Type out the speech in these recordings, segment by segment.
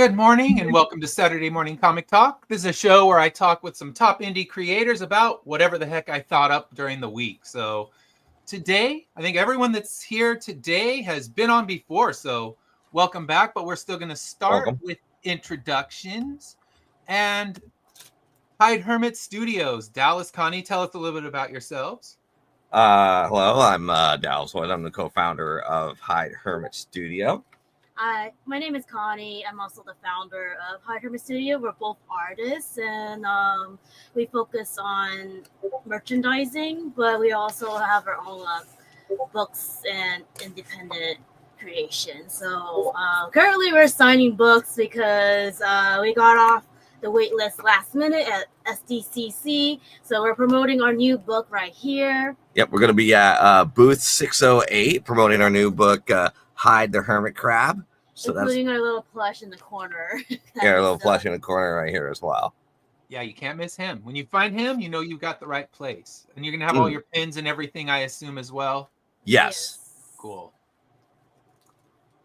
Good morning and welcome to Saturday Morning Comic Talk. This is a show where I talk with some top indie creators about whatever the heck I thought up during the week. So today, I think everyone that's here today has been on before, so welcome back, but we're still going to start with introductions. And Hyde Hermit Studios, Dallas, Connie, tell us a little bit about yourselves. Hello, I'm Dallas Wood. I'm the co-founder of Hyde Hermit Studio. My name is Connie. I'm also the founder of Hyde Hermit Studio. We're both artists, and we focus on merchandising, but we also have our own books and independent creation. So currently we're signing books because we got off the wait list last minute at SDCC. So we're promoting our new book right here. Yep, we're going to be at booth 608 promoting our new book, Hyde the Hermit Crab. So including our little plush in the corner. Yeah, our little plush in the corner right here as well. Yeah, you can't miss him. When you find him, you know you've got the right place. And you're going to have all your pins and everything, I assume, as well? Yes. Cool.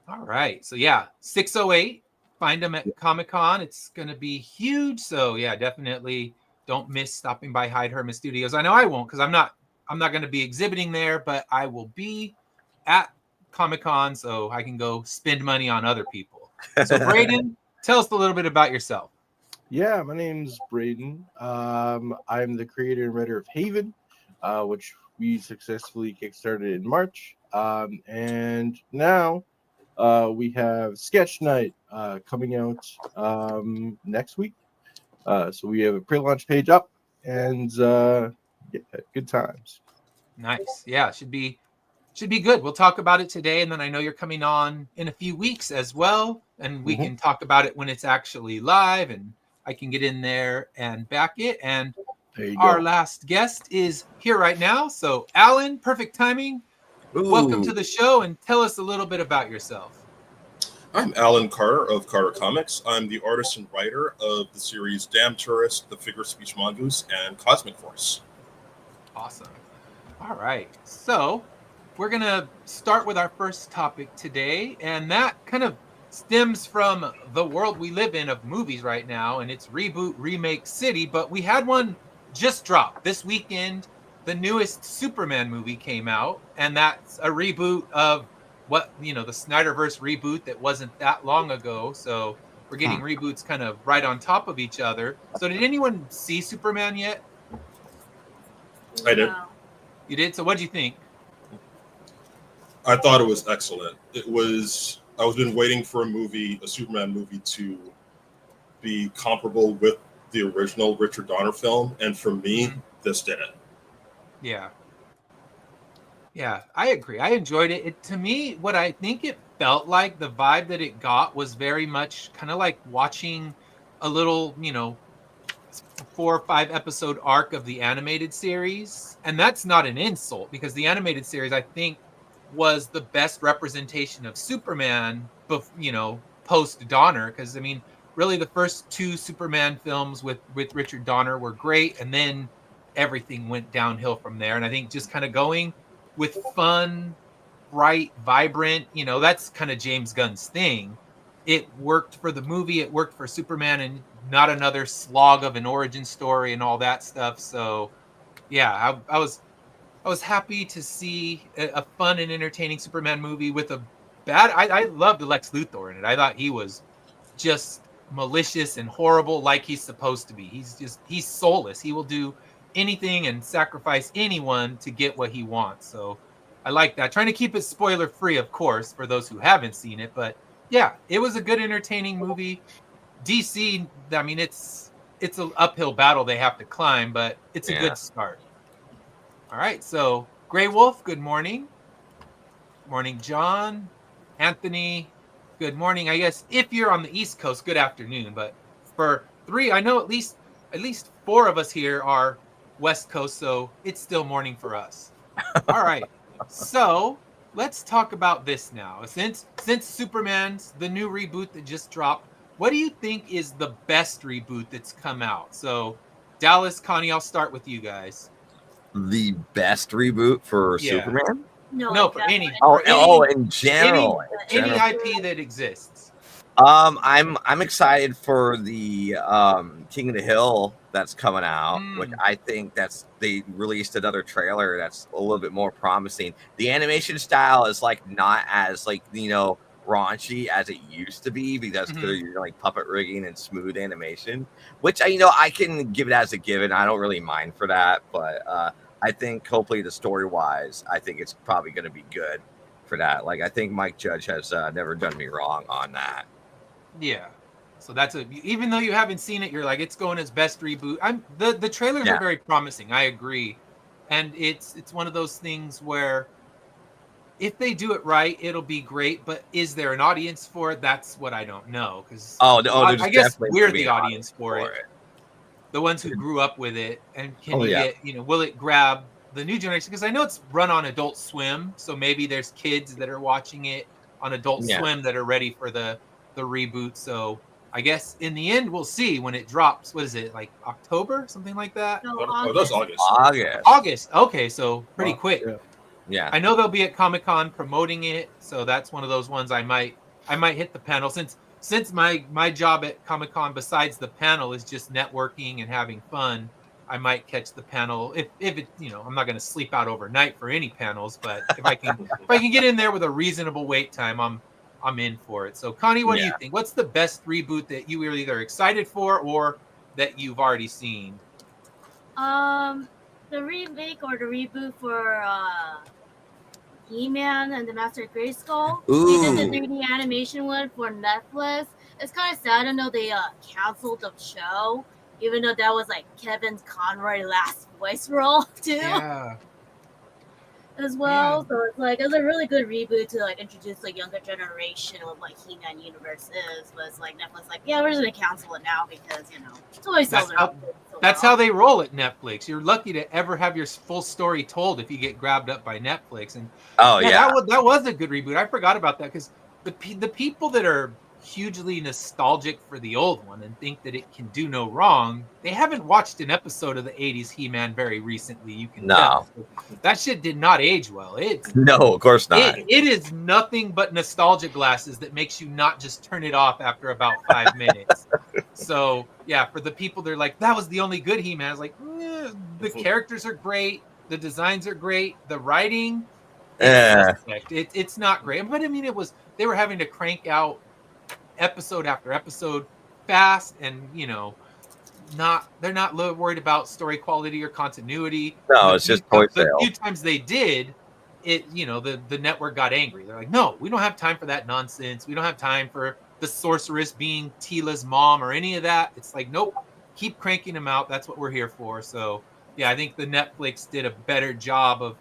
All right. So, yeah, 608. Find them at Comic-Con. It's going to be huge. So, yeah, definitely don't miss stopping by Hyde Hermit Studios. I know I won't because I'm not going to be exhibiting there, but I will be at Comic-Con so I can go spend money on other people. So, Braden, tell us a little bit about yourself. Yeah, my name's Braden. I'm the creator and writer of Haven, which we successfully kickstarted in March. And now we have Sketch Night coming out next week. So we have a pre-launch page up, and good times. Nice. Yeah, should be good. We'll talk about it today, and then I know you're coming on in a few weeks as well, and we can talk about it when it's actually live, and I can get in there and back it. And our last guest is here right now. So, Alan, perfect timing. Ooh. Welcome to the show, and tell us a little bit about yourself. I'm Alan Carter of Carter Comics. I'm the artist and writer of the series Damn Tourist, The Figure Speech Mongoose, and Cosmic Force. Awesome. All right. So, we're going to start with our first topic today, and that kind of stems from the world we live in of movies right now, and it's reboot, remake city, but we had one just drop this weekend. The newest Superman movie came out, and that's a reboot of the Snyderverse reboot that wasn't that long ago, so we're getting reboots kind of right on top of each other. So did anyone see Superman yet? I did. You did? So what did you think? I thought it was excellent. I was been waiting for a Superman movie to be comparable with the original Richard Donner film, and for me, this did it. Yeah, I agree. I enjoyed it. To me, what I think it felt like, the vibe that it got was very much kind of like watching a little, 4 or 5 episode arc of the animated series. And that's not an insult, because the animated series, I think, was the best representation of Superman, post Donner. Because, really the first 2 Superman films with Richard Donner were great, and then everything went downhill from there. And I think just kind of going with fun, bright, vibrant, that's kind of James Gunn's thing. It worked for the movie, it worked for Superman, and not another slog of an origin story and all that stuff. So, yeah, I was happy to see a fun and entertaining Superman movie with a bad. I loved Lex Luthor in it. I thought he was just malicious and horrible, like he's supposed to be. He's soulless. He will do anything and sacrifice anyone to get what he wants. So I like that. Trying to keep it spoiler free, of course, for those who haven't seen it. But yeah, it was a good, entertaining movie. DC, it's an uphill battle they have to climb, but it's a good start. All right, so Grey Wolf, good morning. Morning, John. Anthony, good morning. I guess if you're on the East Coast, good afternoon. But for 3, I know at least 4 of us here are West Coast, so it's still morning for us. All right, so let's talk about this now. Since Superman's the new reboot that just dropped, what do you think is the best reboot that's come out? So, Dallas, Connie, I'll start with you guys. The best reboot for Superman? No, for any. In general. Any IP that exists. I'm excited for the King of the Hill that's coming out, which I think they released another trailer that's a little bit more promising. The animation style is like not as like raunchy as it used to be because they're using like puppet rigging and smooth animation, which I can give it as a given. I don't really mind for that, but I think hopefully the story wise, I think it's probably going to be good for that. Like I think Mike Judge has never done me wrong on that. Yeah. So that's even though you haven't seen it, you're like, it's going as best reboot. The trailers are very promising. I agree. And it's one of those things where if they do it right, it'll be great. But is there an audience for it? That's what I don't know. Because I guess we're the audience for it. The ones who grew up with it. And can you get, will it grab the new generation? Because I know it's run on Adult Swim. So maybe there's kids that are watching it on Adult Swim that are ready for the reboot. So I guess in the end we'll see when it drops. What is it, like October, something like that? No, that's August. Okay, so pretty quick. Yeah, I know they'll be at Comic-Con promoting it, so that's one of those ones I might hit the panel since my job at Comic-Con besides the panel is just networking and having fun. I might catch the panel if it I'm not going to sleep out overnight for any panels, but if I can get in there with a reasonable wait time, I'm in for it. So, Connie, what do you think? What's the best reboot that you were either excited for or that you've already seen? The remake or the reboot for He-Man and the Master of Grayskull. Ooh. They did the 3D animation one for Netflix. It's kind of sad to know they canceled the show, even though that was like Kevin Conroy's last voice role too. Yeah. As well, so it's like it's a really good reboot to like introduce the younger generation of like He-Man universe is, but it's like Netflix like, yeah, we're just gonna cancel it now because toy sales are that's how they roll at Netflix. You're lucky to ever have your full story told if you get grabbed up by Netflix. And that was a good reboot. I forgot about that because the people that are hugely nostalgic for the old one and think that it can do no wrong, they haven't watched an episode of the 80s He-Man very recently. You can tell. That shit did not age well. No, of course not. It is nothing but nostalgia glasses that makes you not just turn it off after about 5 minutes. So yeah, for the people that are like, that was the only good He-Man, I was like, the characters are great, the designs are great, the writing, it's not great. But I mean, they were having to crank out episode after episode fast, and they're not worried about story quality or continuity. No, it's just toy sale. The few times they did it, the network got angry. They're like, no, we don't have time for that nonsense. We don't have time for the sorceress being Tila's mom or any of that. It's like, nope, keep cranking them out. That's what we're here for. So yeah, I think the Netflix did a better job of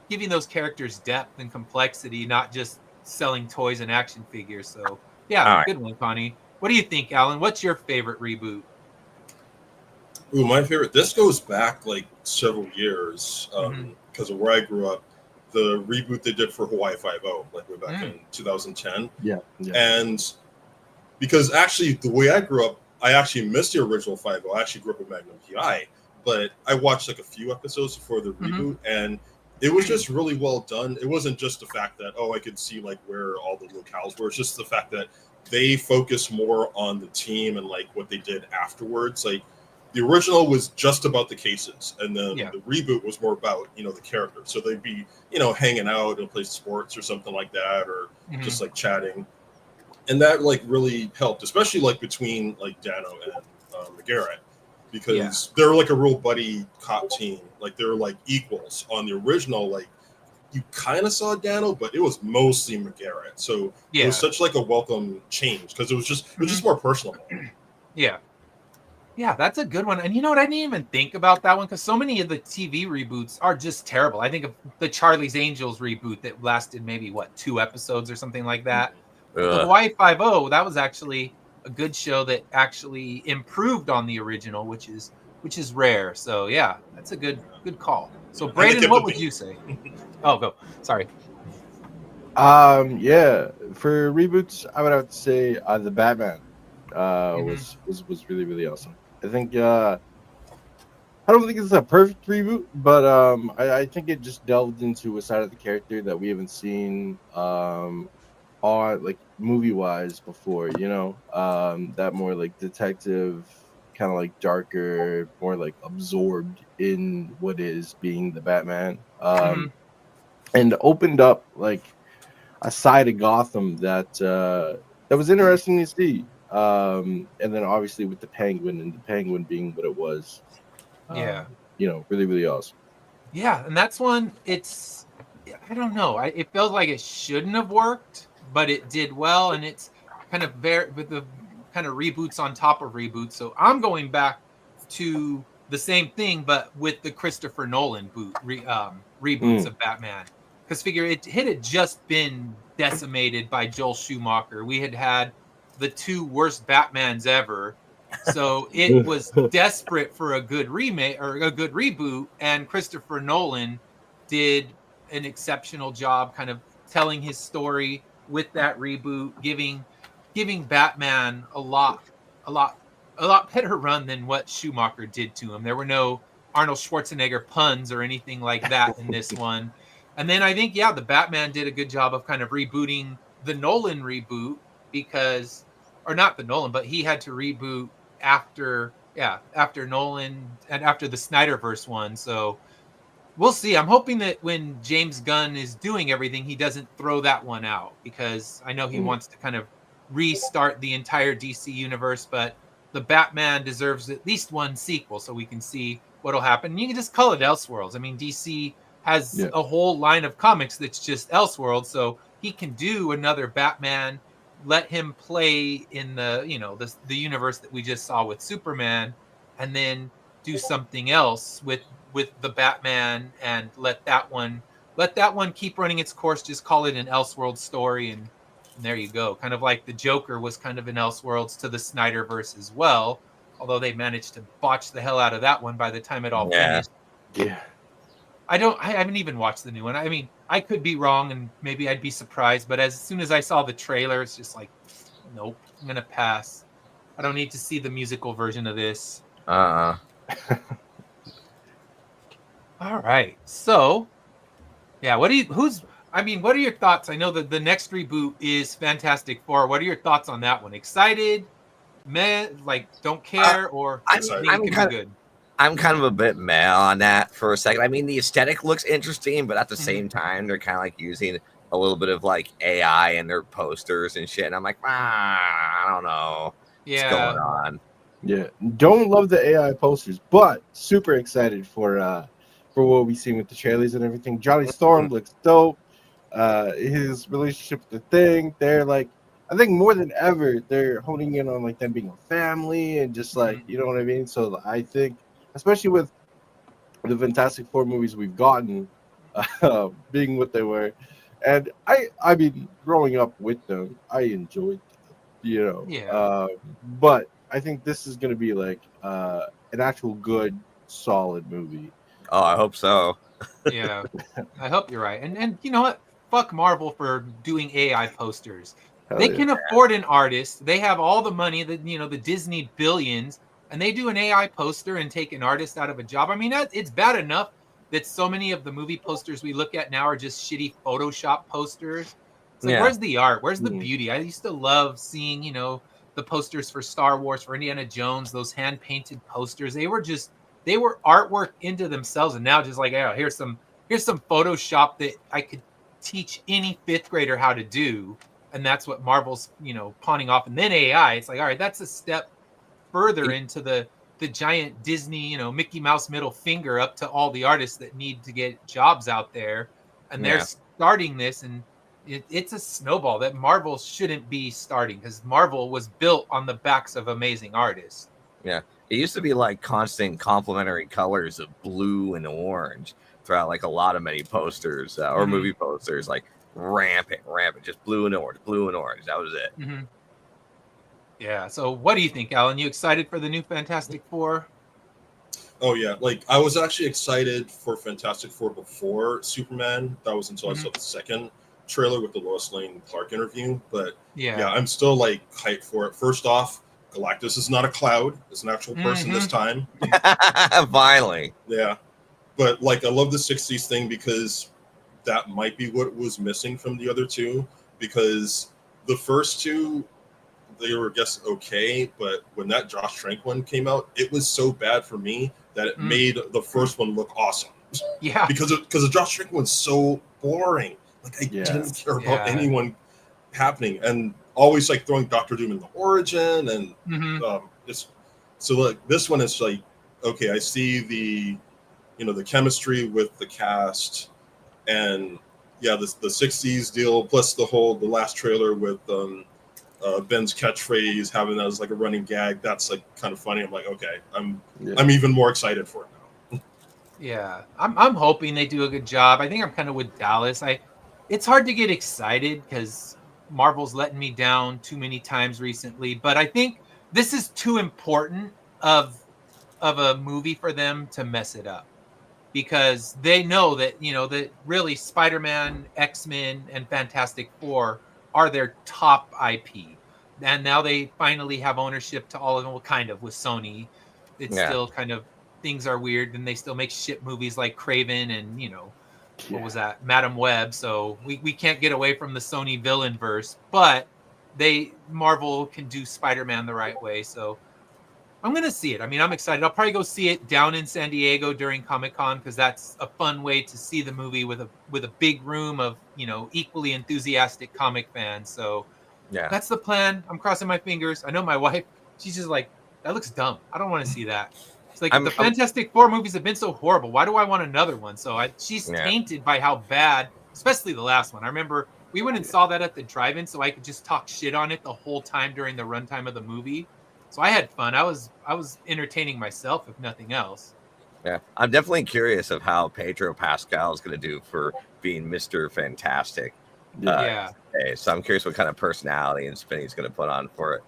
giving those characters depth and complexity, not just selling toys and action figures. So yeah, good one, Connie. What do you think, Alan? What's your favorite reboot? Ooh, my favorite. This goes back like several years because of where I grew up. The reboot they did for Hawaii Five-0, like way back in 2010. Yeah. And because actually the way I grew up, I actually missed the original 5-0. I actually grew up with Magnum PI, but I watched like a few episodes before the reboot, and it was just really well done. It wasn't just the fact that, I could see like where all the locales were. It's just the fact that they focus more on the team and like what they did afterwards. Like the original was just about the cases, and then the reboot was more about, the characters. So they'd be, hanging out and play sports or something like that, or just like chatting. And that like really helped, especially like between like Dano and McGarrett, because they're like a real buddy cop team. Like they're like equals. On the original, like you kind of saw Dano, but it was mostly McGarrett. So it was such like a welcome change because it was just more personal. Yeah, that's a good one. And you know what? I didn't even think about that one because so many of the TV reboots are just terrible. I think of the Charlie's Angels reboot that lasted maybe 2 episodes or something like that. The Hawaii Five-0, that was actually a good show that actually improved on the original, which is rare. So yeah, that's a good call. So Braden, what would you say? Oh, go. Sorry. Yeah, for reboots, I would have to say the Batman was really, really awesome. I think I don't think it's a perfect reboot, but I think it just delved into a side of the character that we haven't seen on like movie wise before, you know, that more like detective, kind of like darker, more like absorbed in what is being the Batman, and opened up like a side of Gotham that was interesting to see. And then obviously with the Penguin, and the Penguin being what it was, Yeah. you know, really really awesome. Yeah, and that's one. It's I don't know. It feels like it shouldn't have worked, but it did well, and it's kind of very with the kind of reboots on top of reboots. So I'm going back to the same thing, but with the Christopher Nolan reboots of Batman. Because figure it had just been decimated by Joel Schumacher. We had the two worst Batmans ever. So it was desperate for a good remake or a good reboot, and Christopher Nolan did an exceptional job kind of telling his story with that reboot, giving Batman a lot better run than what Schumacher did to him. There were no Arnold Schwarzenegger puns or anything like that in this one. And then I think, yeah, the Batman did a good job of kind of rebooting the Nolan reboot because, or not the Nolan, but he had to reboot after Nolan and after the Snyderverse one. So we'll see. I'm hoping that when James Gunn is doing everything, he doesn't throw that one out because I know he wants to kind of restart the entire DC universe, but the Batman deserves at least one sequel so we can see what'll happen. You can just call it Elseworlds. I mean, DC has a whole line of comics that's just Elseworlds, so he can do another Batman. Let him play in the the universe that we just saw with Superman, and then do something else with the Batman and let that one keep running its course. Just call it an Elseworld story, and there you go. Kind of like the Joker was kind of an Elseworlds to the Snyderverse as well, although they managed to botch the hell out of that one by the time it all finished. Yeah. I haven't even watched the new one. I mean, I could be wrong and maybe I'd be surprised, but as soon as I saw the trailer, it's just like, nope, I'm going to pass. I don't need to see the musical version of this. All right. So, yeah, what are your thoughts? I know that the next reboot is Fantastic Four. What are your thoughts on that one? Excited? Meh? Like, don't care? Or I'm kind of a bit meh on that for a second. I mean, the aesthetic looks interesting, but at the same time, they're kind of like using a little bit of like AI in their posters and shit. And I'm like, I don't know what's going on. Yeah, don't love the AI posters, but super excited for what we see with the trailers and everything. Johnny Storm looks dope. His relationship with the Thing, they're like, I think more than ever, they're honing in on like them being a family and just like, you know what I mean? So I think, especially with the Fantastic Four movies we've gotten, being what they were, and I mean, growing up with them, I enjoyed them, you know. But I think this is going to be like an actual good, solid movie. Oh, I hope so. Yeah, I hope you're right. And you know what? Fuck Marvel for doing AI posters. They can afford an artist. They have all the money that the Disney billions, and they do an AI poster and take an artist out of a job. I mean, it's bad enough that so many of the movie posters we look at now are just shitty Photoshop posters. It's like, where's the art? Where's the beauty? I used to love seeing, the posters for Star Wars, for Indiana Jones, those hand-painted posters. They were artwork into themselves, and now just like, oh, here's some Photoshop that I could teach any fifth grader how to do. And that's what Marvel's, pawning off. And then AI, it's like, all right, that's a step further into the giant Disney, Mickey Mouse middle finger up to all the artists that need to get jobs out there. And they're starting this, and it's a snowball that Marvel shouldn't be starting, because Marvel was built on the backs of amazing artists. Yeah. It used to be like constant complementary colors of blue and orange throughout like a lot of many posters or movie posters, like rampant, just blue and orange. That was it. Yeah. So what do you think, Alan? You excited for the new Fantastic Four? Oh yeah, like I was actually excited for Fantastic Four before Superman. That was until I saw the second trailer with the Lois Lane Clark interview. But yeah, I'm still like hyped for it. First off, Galactus is not a cloud; it's an actual person this time. Finally. Yeah, but like I love the '60s thing because that might be what was missing from the other two. Because the first two, they were, I guess, okay, but when that Josh Trank one came out, it was so bad for me that it made the first one look awesome. Yeah. Because the Josh Trank one's so boring. Like I didn't care about anyone happening, and always like throwing Doctor Doom in the origin, and it's so like this one is like, okay, I see the the chemistry with the cast, and yeah, the 60s deal plus the last trailer with Ben's catchphrase, having that as like a running gag. That's like kind of funny. I'm like, okay, I'm even more excited for it now. Yeah, I'm hoping they do a good job. I think I'm kind of with Dallas. It's hard to get excited because Marvel's letting me down too many times recently. But I think this is too important of a movie for them to mess it up, because they know that that really Spider-Man, X-Men, and Fantastic Four are their top IP, and now they finally have ownership to all of them. Well, kind of with Sony, it's still kind of, things are weird, and they still make shit movies like Craven and what was that, Madam Web. So we can't get away from the Sony villain verse, but Marvel can do Spider-Man the right way. So I'm gonna see it. I mean, I'm excited. I'll probably go see it down in San Diego during Comic-Con, because that's a fun way to see the movie with a big room of equally enthusiastic comic fans. So that's the plan. I'm crossing my fingers. I know my wife, she's just like, that looks dumb. I don't want to see that. It's like, the Fantastic Four movies have been so horrible. Why do I want another one? So she's tainted by how bad, especially the last one. I remember we went and saw that at the drive-in, so I could just talk shit on it the whole time during the runtime of the movie. So I had fun. I was entertaining myself, if nothing else. Yeah, I'm definitely curious of how Pedro Pascal is going to do for being Mr. Fantastic. So I'm curious what kind of personality and spin he's going to put on for it.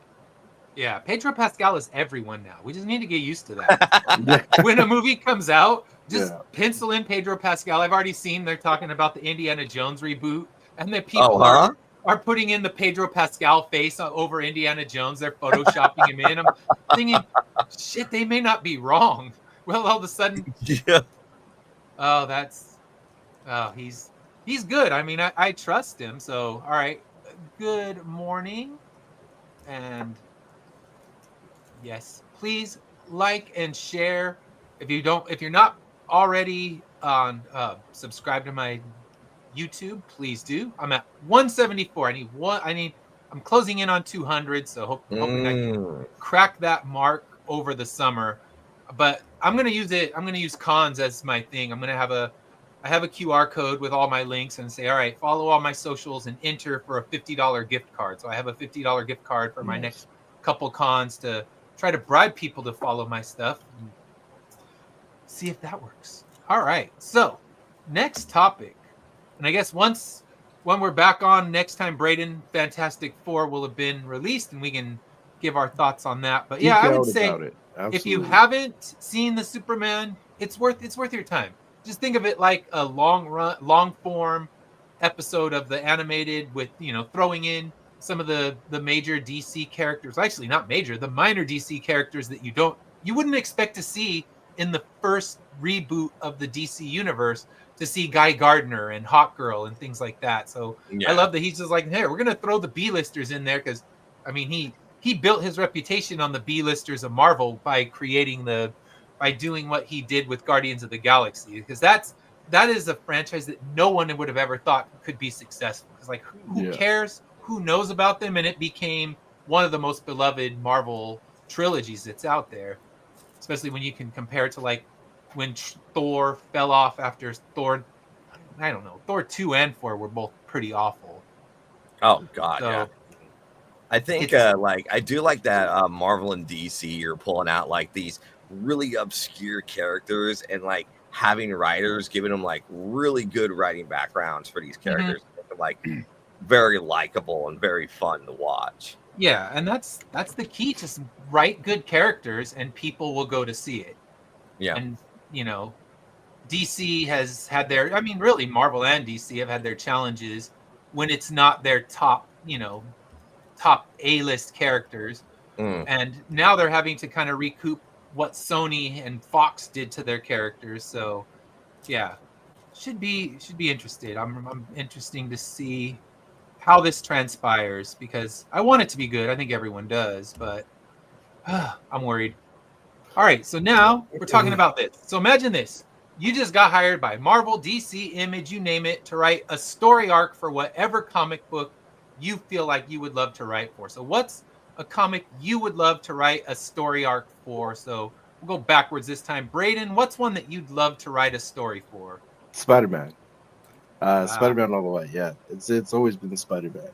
Yeah, Pedro Pascal is everyone now. We just need to get used to that. When a movie comes out, just pencil in Pedro Pascal. I've already seen they're talking about the Indiana Jones reboot, and the people are putting in the Pedro Pascal face over Indiana Jones. They're photoshopping him in. I'm thinking, shit, they may not be wrong. Well, all of a sudden, he's good. I mean, I trust him. So, all right, good morning, and yes, please like and share. If you're not already on subscribe to my YouTube, please do. I'm at 174. I'm closing in on 200, so hoping I can crack that mark over the summer. But I'm gonna use cons as my thing. I have a QR code with all my links, and say, all right, follow all my socials and enter for a $50 gift card. So I have a $50 gift card for my next couple cons to try to bribe people to follow my stuff and see if that works. All right, so next topic. And I guess when we're back on next time, Braden, Fantastic Four will have been released, and we can give our thoughts on that. But yeah, I would say if you haven't seen the Superman, it's worth your time. Just think of it like a long form episode of the animated, with throwing in some of the major DC characters. Actually, not major, the minor DC characters that you wouldn't expect to see in the first reboot of the DC universe, to see Guy Gardner and Hawkgirl and things like that. So I love that he's just like, hey, we're gonna throw the B-listers in there, because I mean he built his reputation on the B-listers of Marvel by doing what he did with Guardians of the Galaxy, because that is a franchise that no one would have ever thought could be successful. It's like, who cares? Who knows about them? And it became one of the most beloved Marvel trilogies that's out there, especially when you can compare it to like when Thor fell off after Thor 2 and 4 were both pretty awful. Oh God, yeah. I think I do like that Marvel and DC are pulling out like these really obscure characters, and like having writers giving them like really good writing backgrounds for these characters, like very likable and very fun to watch. Yeah, and that's the key to write good characters, and people will go to see it. Yeah, and DC has had really Marvel and DC have had their challenges when it's not their top A-list characters, and now they're having to kind of recoup what Sony and Fox did to their characters. So yeah, should be interested. I'm interesting to see how this transpires, because I want it to be good. I think everyone does, but I'm worried. All right, so now we're talking about this. So imagine this. You just got hired by Marvel, DC, Image, you name it, to write a story arc for whatever comic book you feel like you would love to write for. So what's a comic you would love to write a story arc for? So we'll go backwards this time. Braden, what's one that you'd love to write a story for? Spider-Man. Wow. Spider-Man all the way. Yeah, it's always been Spider-Man.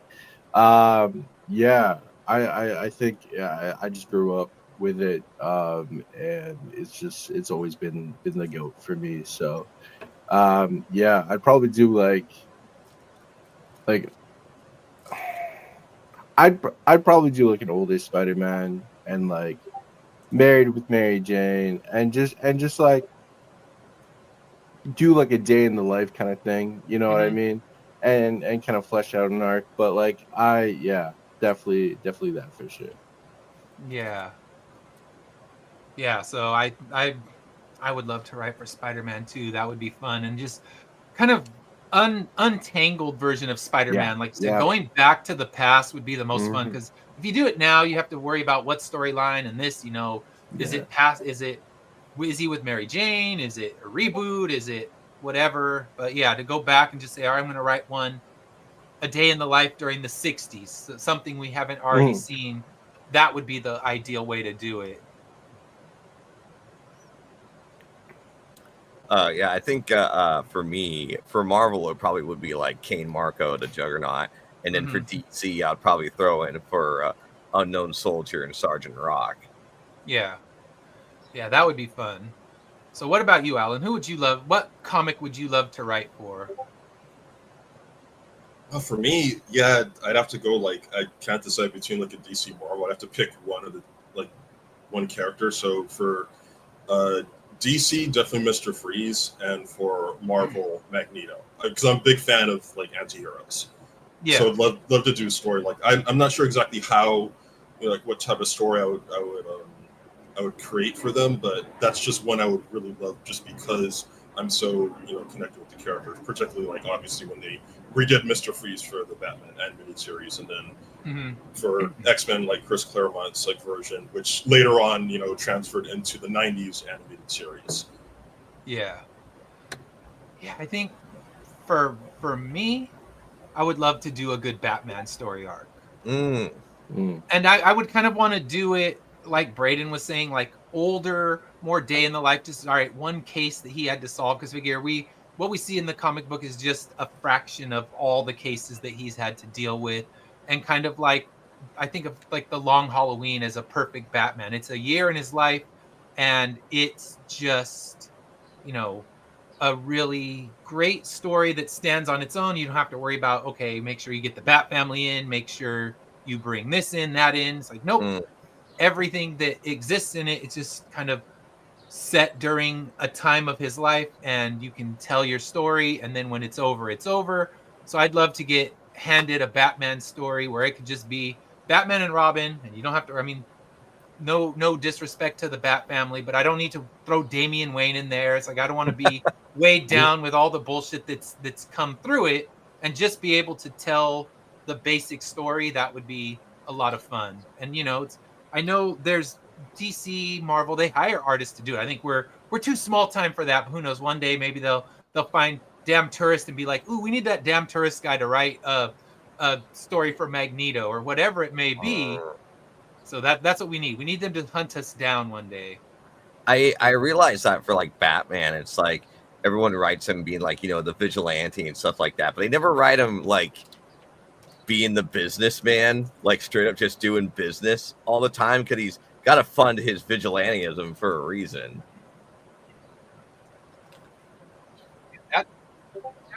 Yeah, I think I just grew up with it, and it's always been the GOAT for me. So, yeah, I'd probably do like I'd probably do like an older Spider-Man and like married with Mary Jane and just like do like a day in the life kind of thing, you know what I mean? And kind of flesh out an arc. But like definitely that for sure. Yeah. Yeah, so I would love to write for Spider-Man too. That would be fun, and just kind of untangled version of Spider-Man. Like going back to the past would be the most fun, because if you do it now, you have to worry about what storyline and this. Is it past? Is he with Mary Jane? Is it a reboot? Is it whatever? But yeah, to go back and just say, all right, I'm going to write a day in the life during the 60s, so something we haven't already seen. That would be the ideal way to do it. Yeah, I think for me, for Marvel, it probably would be like Kane Marco, the Juggernaut, and then for DC, I'd probably throw in for Unknown Soldier and Sergeant Rock. Yeah, that would be fun. So, what about you, Alan? Who would you love? What comic would you love to write for? For me, yeah, I'd have to go like I can't decide between like a DC Marvel. I'd have to pick one character. So for DC, definitely Mr. Freeze, and for Marvel, Magneto, because I'm a big fan of like anti-heroes. Yeah. So I'd love to do a story like I'm not sure exactly how, like what type of story I would create for them, but that's just one I would really love, just because I'm so connected with the characters, particularly like obviously when they redid Mr. Freeze for the Batman animated series, and then for X-Men, like Chris Claremont's like version, which later on transferred into the 90s animated series. Yeah, I think for me, I would love to do a good Batman story arc. And I would kind of want to do it like Braden was saying, like older, more day in the life, just all right, one case that he had to solve, because what we see in the comic book is just a fraction of all the cases that he's had to deal with. And kind of like, I think of like The Long Halloween as a perfect Batman. It's a year in his life, and it's just, a really great story that stands on its own. You don't have to worry about, okay, make sure you get the Bat family in, make sure you bring this in, that in. It's like, nope. Everything that exists in it, it's just kind of set during a time of his life, and you can tell your story, and then when it's over, it's over. So I'd love to get handed a Batman story where it could just be Batman and Robin, and you don't have to, no disrespect to the Bat family, but I don't need to throw Damian Wayne in there. It's like, I don't want to be weighed down with all the bullshit that's come through it, and just be able to tell the basic story. That would be a lot of fun. And I know there's DC, Marvel, they hire artists to do it. I think we're too small time for that, but who knows? One day maybe they'll find Damn Tourist and be like, ooh, we need that Damn Tourist guy to write a story for Magneto or whatever it may be. So that's what we need. We need them to hunt us down one day. I realize that for like Batman, it's like everyone writes him being like, the vigilante and stuff like that, but they never write him like being the businessman, like straight up just doing business all the time, because he's got to fund his vigilantism for a reason.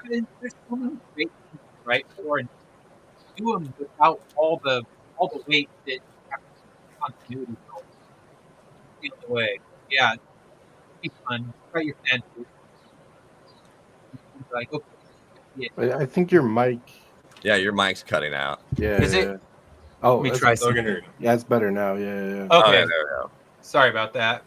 There's so many great things, right? Or do them without all the weight that continuity in the way. Yeah, it'd be fun. Write your fan. Like, okay, yeah. I think your mic. Yeah, your mic's cutting out. Yeah. Is it? Oh, Let me try So something. Yeah, it's better now. Yeah. Okay. Oh, yeah, there we go. Sorry about that.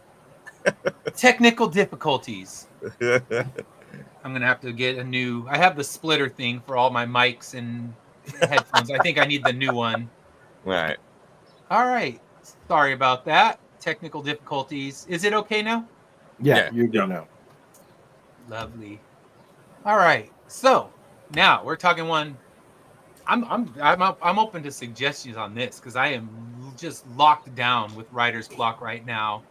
Technical difficulties. I'm gonna have to get I have the splitter thing for all my mics and headphones. I think I need the new one. Right. All right. Sorry about that. Technical difficulties. Is it okay now? Yeah, you're good now. Lovely. All right. So now we're talking one. I'm open to suggestions on this because I am just locked down with writer's block right now.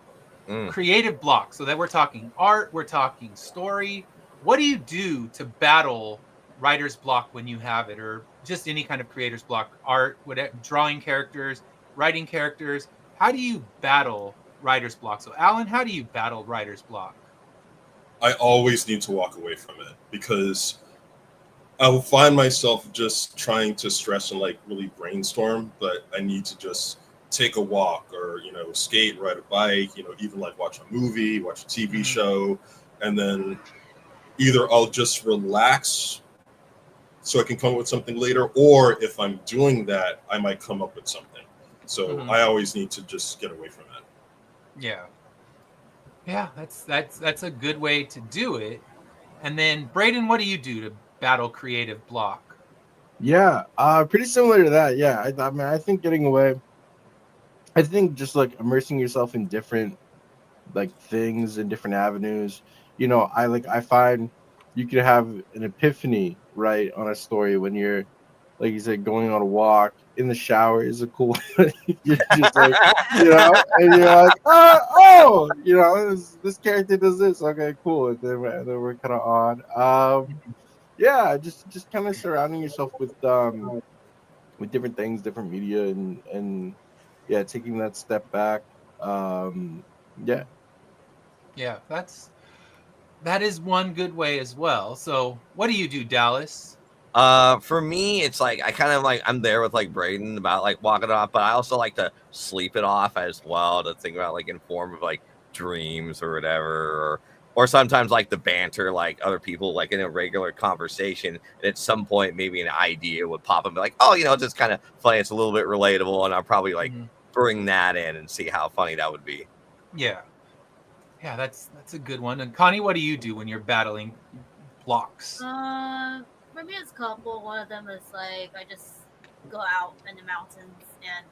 Creative block. So that we're talking art, we're talking story. What do you do to battle writer's block when you have it, or just any kind of creator's block? Art, whatever, drawing characters, writing characters. How do you battle writer's block? So, Alan, how do you battle writer's block? I always need to walk away from it because I will find myself just trying to stress and like really brainstorm, but I need to just take a walk or, you know, skate, ride a bike, you know, even like watch a movie, watch a TV show, and then either I'll just relax so I can come up with something later, or if I'm doing that, I might come up with something. So I always need to just get away from it. Yeah. Yeah, that's a good way to do it. And then Braden, what do you do to battle creative block? Yeah, pretty similar to that. Yeah, I mean, I think getting away. I think just like immersing yourself in different like things and different avenues. You know, I find you could have an epiphany right on a story when you're, like you said, going on a walk. In the shower is a cool. You're just like, you know, and you're like, oh, you know, this character does this. Okay, cool. And then we're kind of on. Yeah, just kind of surrounding yourself with different things, different media, and yeah, taking that step back. Yeah. Yeah, that is one good way as well. So what do you do, Dallas? For me, it's like I kind of like I'm there with like Braden about like walking it off, but I also like to sleep it off as well, to think about like in form of like dreams or whatever, or sometimes like the banter, like other people like in a regular conversation, and at some point maybe an idea would pop up and be like, oh, you know, it's just kind of funny, it's a little bit relatable, and I'll probably like bring that in and see how funny that would be. Yeah, that's a good one. And Connie, what do you do when you're battling blocks? For me, it's a couple. One of them is like I just go out in the mountains and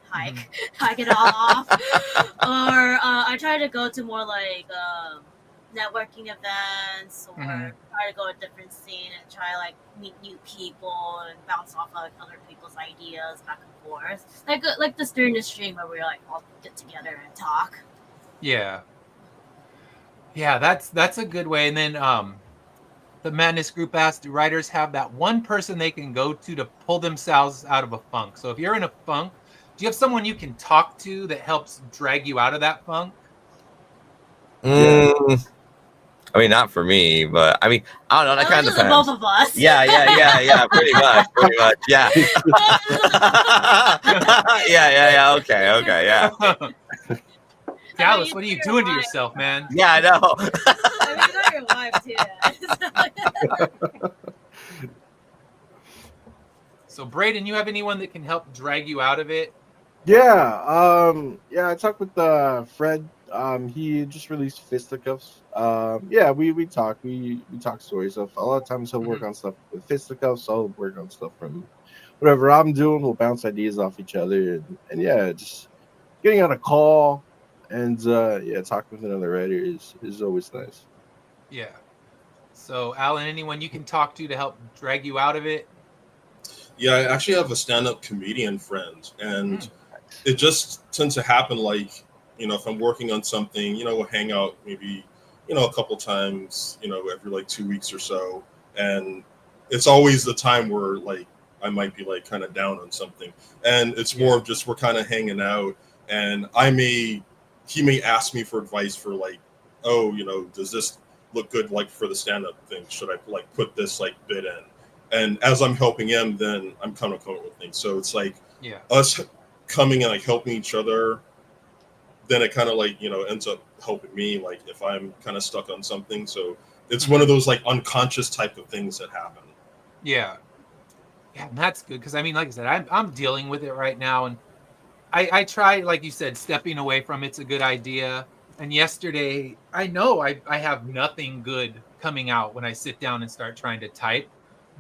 hike it all off, or I try to go to more like networking events, or try to go to a different scene and try like meet new people and bounce off like other people's ideas back and forth, like this during the stream where we like all get together and talk. Yeah, that's a good way. And then the Madness group asked, do writers have that one person they can go to pull themselves out of a funk? So if you're in a funk, do you have someone you can talk to that helps drag you out of that funk? I mean, not for me, but I mean, I don't know. That kind of depends. Both of us. Yeah, pretty much, yeah. yeah. Okay, yeah. Dallas, what are you doing to yourself, man? Yeah, I know. I mean, you're your wife too. So, Braden, you have anyone that can help drag you out of it? Yeah, I talked with Fred. He just released Fisticuffs. Yeah, we talk stories. So a lot of times he'll work on stuff with Fisticuffs. I'll work on stuff from whatever I'm doing. We'll bounce ideas off each other, and yeah, just getting on a call and talking with another writer is always nice. Yeah. So, Alan, anyone you can talk to help drag you out of it? Yeah, I actually have a stand-up comedian friend, and it just tends to happen like, you know, if I'm working on something, you know, we'll hang out maybe, you know, a couple times, you know, every like 2 weeks or so. And it's always the time where like I might be like kind of down on something. And it's more of just we're kind of hanging out, and he may ask me for advice for like, oh, you know, does this look good like for the stand-up thing? Should I like put this like bit in? And as I'm helping him, then I'm kind of coming up with things. So it's like us coming and like helping each other. Then it kind of like, you know, ends up helping me like if I'm kind of stuck on something. So it's one of those like unconscious type of things that happen. Yeah, and that's good because I mean, like I said, I'm dealing with it right now, and I try, like you said, stepping away from it's a good idea. And yesterday, I know I have nothing good coming out when I sit down and start trying to type.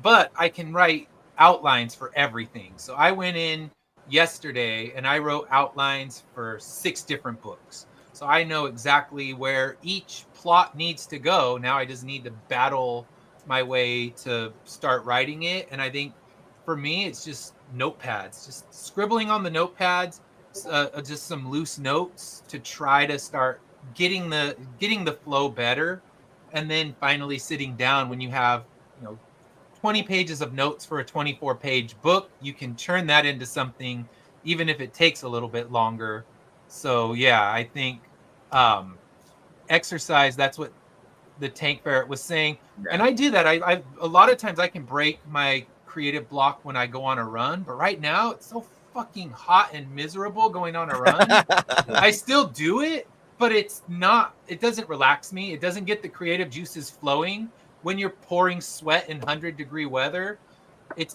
But I can write outlines for everything. So I went in yesterday and I wrote outlines for 6 different books. So I know exactly where each plot needs to go. Now I just need to battle my way to start writing it. And I think for me, it's just notepads, just scribbling on the notepads, just some loose notes to try to start getting the flow better. And then finally sitting down when you have, 20 pages of notes for a 24-page book, you can turn that into something, even if it takes a little bit longer. So yeah, I think exercise, that's what the Tank Ferret was saying. Yeah. And I do that. I a lot of times I can break my creative block when I go on a run, but right now it's so fucking hot and miserable going on a run. I still do it, but it doesn't relax me. It doesn't get the creative juices flowing. When you're pouring sweat in 100-degree weather, it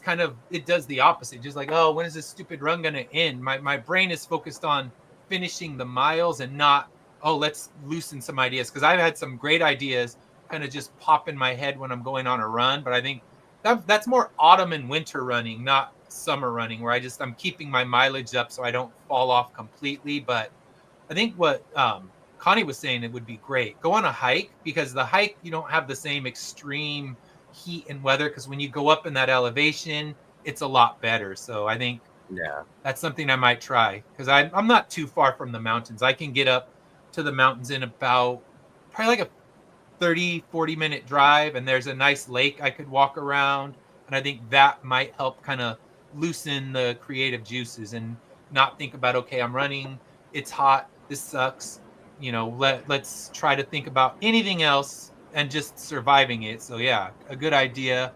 does the opposite. Just like, oh, when is this stupid run going to end? My brain is focused on finishing the miles and not, oh, let's loosen some ideas. Because I've had some great ideas kind of just pop in my head when I'm going on a run. But I think that's more autumn and winter running, not summer running, where I'm keeping my mileage up so I don't fall off completely. But I think what Connie was saying, it would be great. Go on a hike, because the hike, you don't have the same extreme heat and weather, because when you go up in that elevation, it's a lot better. So I think that's something I might try, because I'm not too far from the mountains. I can get up to the mountains in about probably like a 30-40 minute drive, and there's a nice lake I could walk around, and I think that might help kind of loosen the creative juices and not think about, okay, I'm running, it's hot, this sucks, let's try to think about anything else and just surviving it. So yeah, a good idea.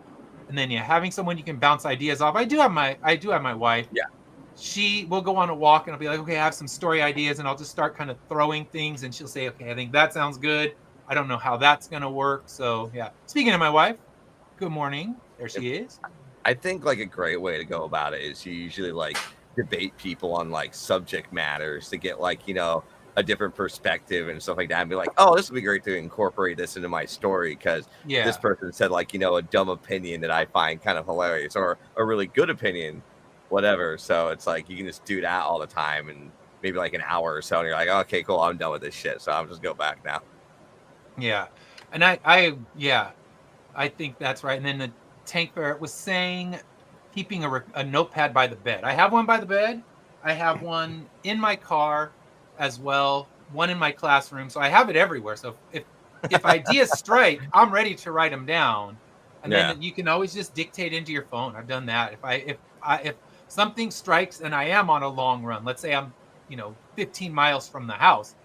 And then having someone you can bounce ideas off. I do have my wife. Yeah. She will go on a walk and I'll be like, okay, I have some story ideas, and I'll just start kind of throwing things, and she'll say, okay, I think that sounds good. I don't know how that's gonna work. So yeah. Speaking of my wife, good morning. There she is. I think like a great way to go about it is you usually like debate people on like subject matters to get like, a different perspective and stuff like that, and be like, oh, this would be great to incorporate this into my story because this person said like, a dumb opinion that I find kind of hilarious, or a really good opinion, whatever. So it's like you can just do that all the time, and maybe like an hour or so, and you're like, okay, cool, I'm done with this shit, so I'm just go back now. Yeah. And I think that's right. And then the Tank Ferret was saying keeping a notepad by the bed. I have one by the bed. I have one in my car as well, one in my classroom. So I have it everywhere. So if ideas strike, I'm ready to write them down. And then you can always just dictate into your phone. I've done that. If something strikes and I am on a long run, let's say I'm, 15 miles from the house,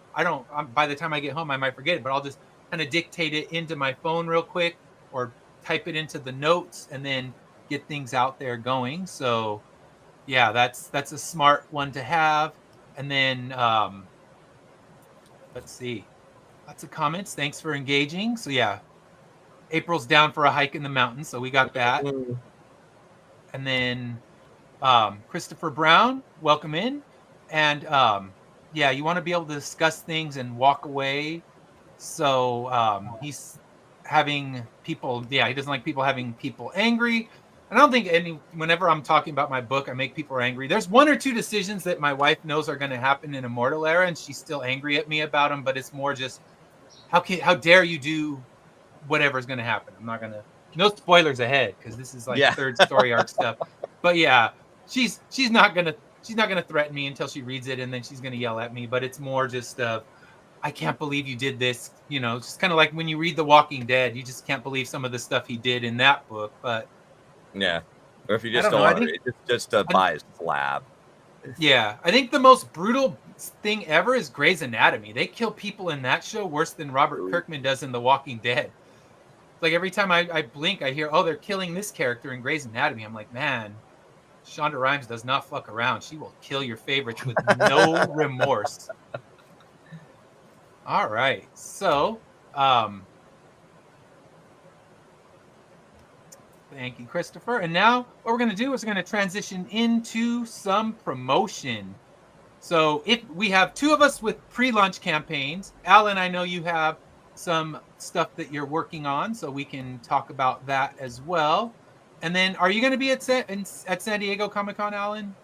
by the time I get home, I might forget it, but I'll just kind of dictate it into my phone real quick, or type it into the notes, and then get things out there going. So yeah, that's a smart one to have. And then let's see, lots of comments. Thanks for engaging. So yeah, April's down for a hike in the mountains, so we got that. And then Christopher Brown, welcome in. And you want to be able to discuss things and walk away. So he's having people, he doesn't like people having people angry. I don't think whenever I'm talking about my book, I make people angry. There's 1 or 2 decisions that my wife knows are going to happen in Immortal Era, and she's still angry at me about them, but it's more just, how dare you do whatever's going to happen. I'm not going to, no spoilers ahead, because this is like third story arc stuff. But yeah, she's not going to threaten me until she reads it, and then she's going to yell at me. But it's more just I can't believe you did this. Just kind of like when you read The Walking Dead, you just can't believe some of the stuff he did in that book. But yeah, or if you just don't want it, just buy his slab. Yeah, I think the most brutal thing ever is Grey's Anatomy. They kill people in that show worse than Robert Kirkman does in The Walking Dead. Like every time I blink, I hear, oh, they're killing this character in Grey's Anatomy. I'm like, man, Shonda Rhimes does not fuck around. She will kill your favorites with no remorse. All right. So, thank you, Christopher. And now what we're going to do is we're going to transition into some promotion. So if we have 2 of us with pre-launch campaigns, Alan, I know you have some stuff that you're working on, so we can talk about that as well. And then, are you going to be at San Diego Comic-Con, Alan?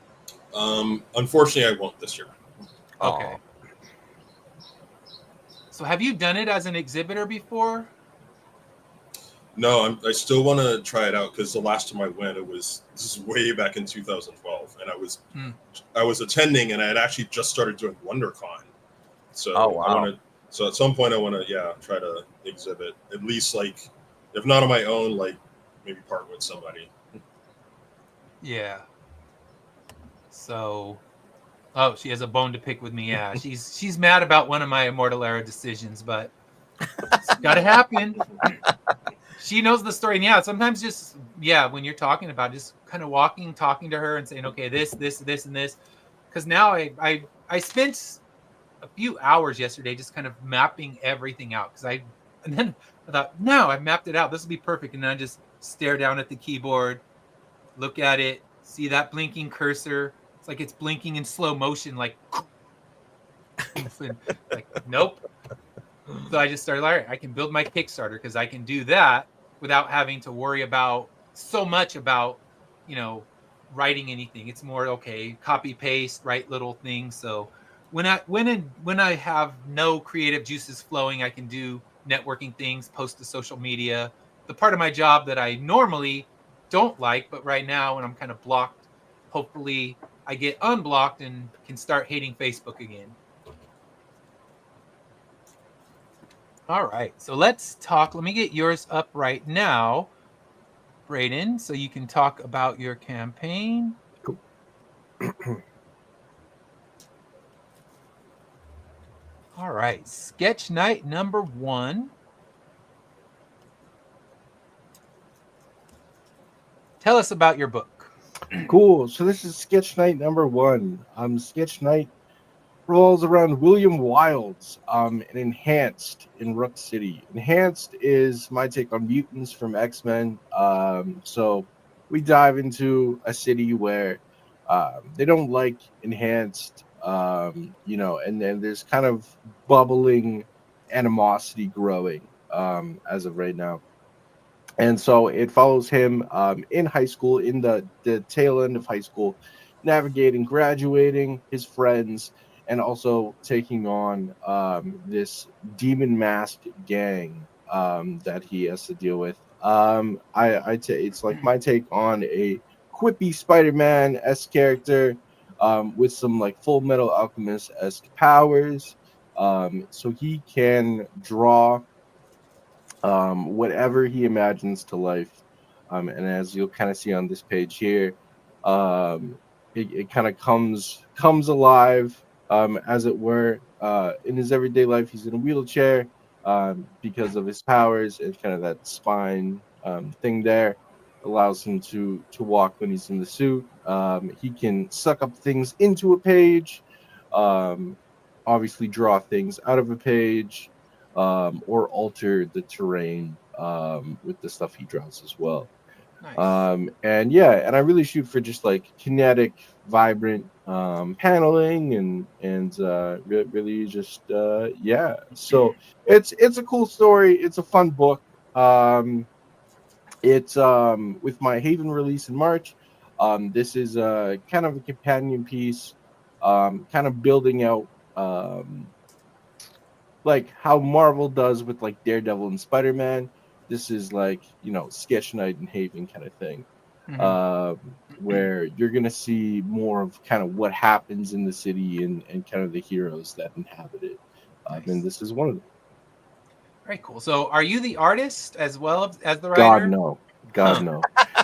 Unfortunately, I won't this year. Okay. So have you done it as an exhibitor before? No, I still want to try it out because the last time I went, this is way back in 2012, and I was attending, and I had actually just started doing WonderCon. So Oh, wow. So at some point, I want to try to exhibit at least, like, if not on my own, like maybe partner with somebody. Yeah. So, oh, she has a bone to pick with me. Yeah, she's mad about one of my Immortal Era decisions, but it's got to happen. She knows the story, and sometimes just when you're talking about it, just kind of talking to her, and saying, okay, this, and this, because now I spent a few hours yesterday just kind of mapping everything out and then I thought, no, I mapped it out. This will be perfect, and then I just stare down at the keyboard, look at it, see that blinking cursor. It's like it's blinking in slow motion, like, and, like, nope. So I just started, all right, I can build my Kickstarter because I can do that without having to worry about so much about, writing anything. It's more, okay, copy paste, write little things. So when I have no creative juices flowing, I can do networking things, post to social media, the part of my job that I normally don't like, but right now when I'm kind of blocked, hopefully I get unblocked and can start hating Facebook again. All right, so let's talk. Let me get yours up right now, Braden, so you can talk about your campaign. Cool. All right, Sketch Night number 1. Tell us about your book. Cool. So this is Sketch Night number 1. Sketch Night revolves around William Wilds, and Enhanced in Rook City. Enhanced is my take on mutants from X-Men. So we dive into a city where they don't like Enhanced, and then there's kind of bubbling animosity growing as of right now. And so it follows him in high school, in the tail end of high school, navigating, graduating, his friends, and also taking on this demon-masked gang that he has to deal with. It's like my take on a quippy Spider-Man-esque character with some like Full Metal Alchemist-esque powers. So he can draw whatever he imagines to life. And as you'll kind of see on this page here, it kind of comes alive, as it were. In his everyday life, he's in a wheelchair because of his powers, and kind of that spine thing there allows him to walk when he's in the suit. He can suck up things into a page, obviously draw things out of a page, or alter the terrain with the stuff he draws as well. Nice. And I really shoot for just like kinetic, vibrant paneling, and really just So it's a cool story. It's a fun book. It's with my Haven release in March. This is kind of a companion piece, kind of building out like how Marvel does with like Daredevil and Spider-Man. This is like, Sketch Night and Haven kind of thing, where you're going to see more of kind of what happens in the city and kind of the heroes that inhabit it. Nice. And this is one of them. Very cool. So are you the artist as well as the God, writer? no. God, no.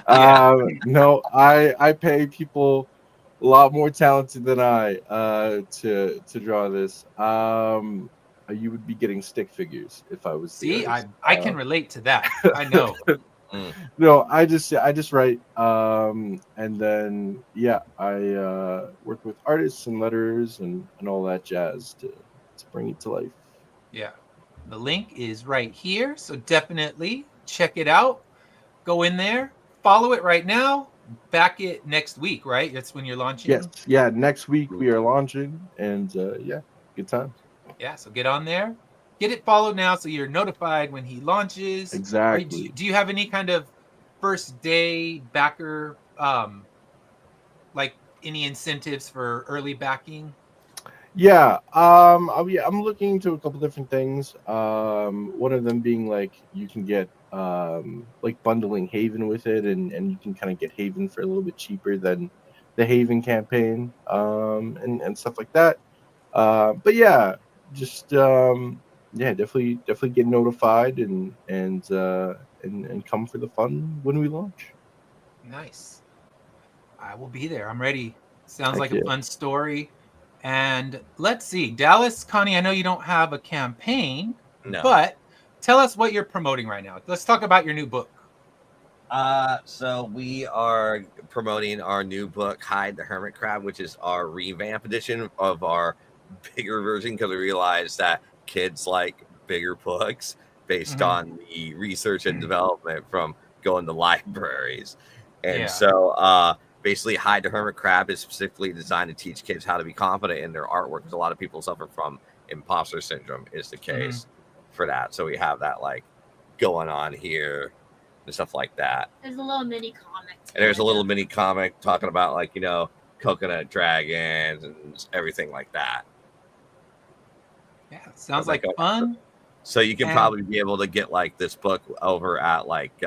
Yeah. No, I pay people a lot more talented than I to draw this. You would be getting stick figures if I was. See, I can relate to that. I know. No, I just write, and then I work with artists and letters and all that jazz to bring it to life. Yeah, the link is right here, so definitely check it out. Go in there, follow it right now. Back it next week, right? That's when you're launching. Yes, next week we are launching, and good times. Yeah, so get on there, get it followed now, so you're notified when he launches. Exactly. Do you have any kind of first day backer, like any incentives for early backing? Yeah, I'm looking into a couple different things. One of them being like you can get like bundling Haven with it, and you can kind of get Haven for a little bit cheaper than the Haven campaign, and stuff like that. But yeah, just yeah, definitely get notified and come for the fun when we launch. Nice. I will be there. I'm ready. Sounds Heck like a yeah. fun story. And let's see, Dallas, Connie, I know you don't have a campaign, No. but tell us what you're promoting right now. Let's talk about your new book. So we are promoting our new book, Hide the Hermit Crab, which is our revamp edition of our bigger version, because we realized that kids like bigger books based Mhm. on the research and development from going to libraries. And Yeah. so basically Hide the Hermit Crab is specifically designed to teach kids how to be confident in their artwork, because a lot of people suffer from imposter syndrome is the case for that. So we have that like going on here and stuff like that. There's a little mini comic. And there's a little mini comic talking about like, you know, coconut dragons and everything like that. Yeah, sounds So like that fun. So you can And- probably be able to get like this book over at like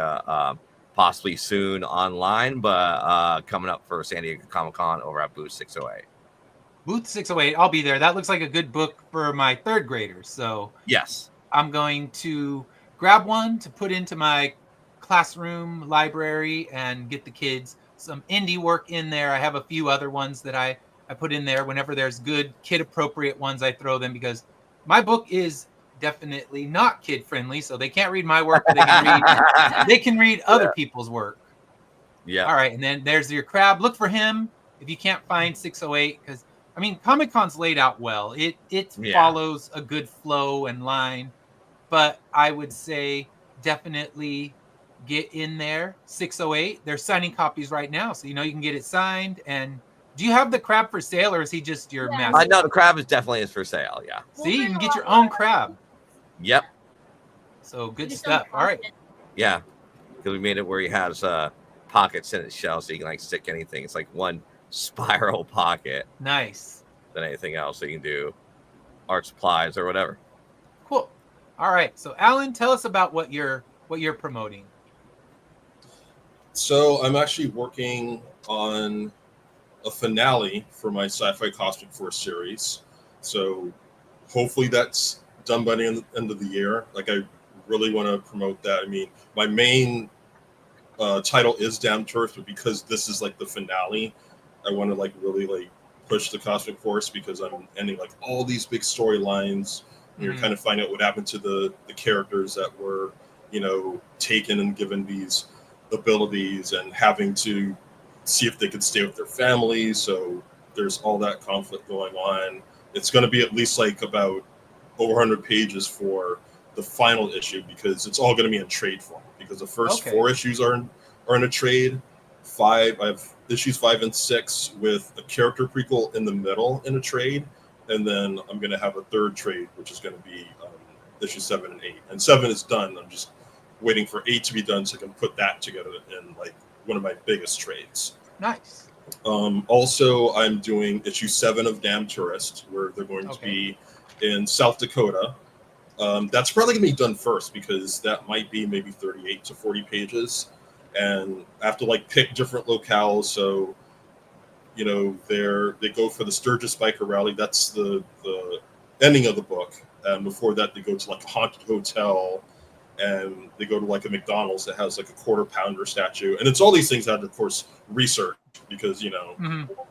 possibly soon online, but coming up for San Diego Comic-Con over at Booth 608. Booth 608, I'll be there. That looks like a good book for my third graders. So Yes. I'm going to grab one to put into my classroom library and get the kids some indie work in there. I have a few other ones that I put in there. Whenever there's good kid appropriate ones, I throw them, because my book is definitely not kid friendly. So they can't read my work, but they can read other people's work. Yeah. All right. And then there's your crab. Look for him if you can't find 608, because I mean, Comic-Con's laid out well. It follows a good flow and line, but I would say definitely get in there. 608. They're signing copies right now, so you know you can get it signed. And do you have the crab for sale, or is he just your Yeah. master? No, the crab is definitely for sale. Yeah. See, you can get your own crab. Yep. So good Just stuff. don't All right. pocket. Yeah. Because we made it where he has pockets in its shell, so you can like stick anything. It's like one spiral pocket Nice. than anything else. So you can do art supplies or whatever. Cool. All right. So Alan, tell us about what you're promoting. So I'm actually working on a finale for my Sci-Fi Cosmic Force series. So hopefully that's done by the end of the year. Like I really want to promote that. I mean, my main title is Damn Tourist, but because this is like the finale, I want to like really like push the Cosmic Force, because I'm ending like all these big storylines. And you're kind of finding out what happened to the characters that were, you know, taken and given these abilities, and having to see if they could stay with their families. So there's all that conflict going on. It's going to be at least like about over 100 pages for the final issue, because it's all going to be in trade form, because the first 4 issues are in a trade. I have issues 5 and 6 with a character prequel in the middle in a trade, and then I'm going to have a third trade, which is going to be issue 7 and 8. And 7 is done. I'm just waiting for 8 to be done so I can put that together in like one of my biggest trades. Nice. Also, I'm doing issue 7 of Damn Tourist, where they're going to be in South Dakota. That's probably going to be done first, because that might be maybe 38 to 40 pages. And I have to like pick different locales. So, you know, they go for the Sturgis Biker Rally. That's the ending of the book. And before that, they go to like a haunted hotel, and they go to like a McDonald's that has like a quarter pounder statue. And it's all these things I had to, of course, research, because, you know,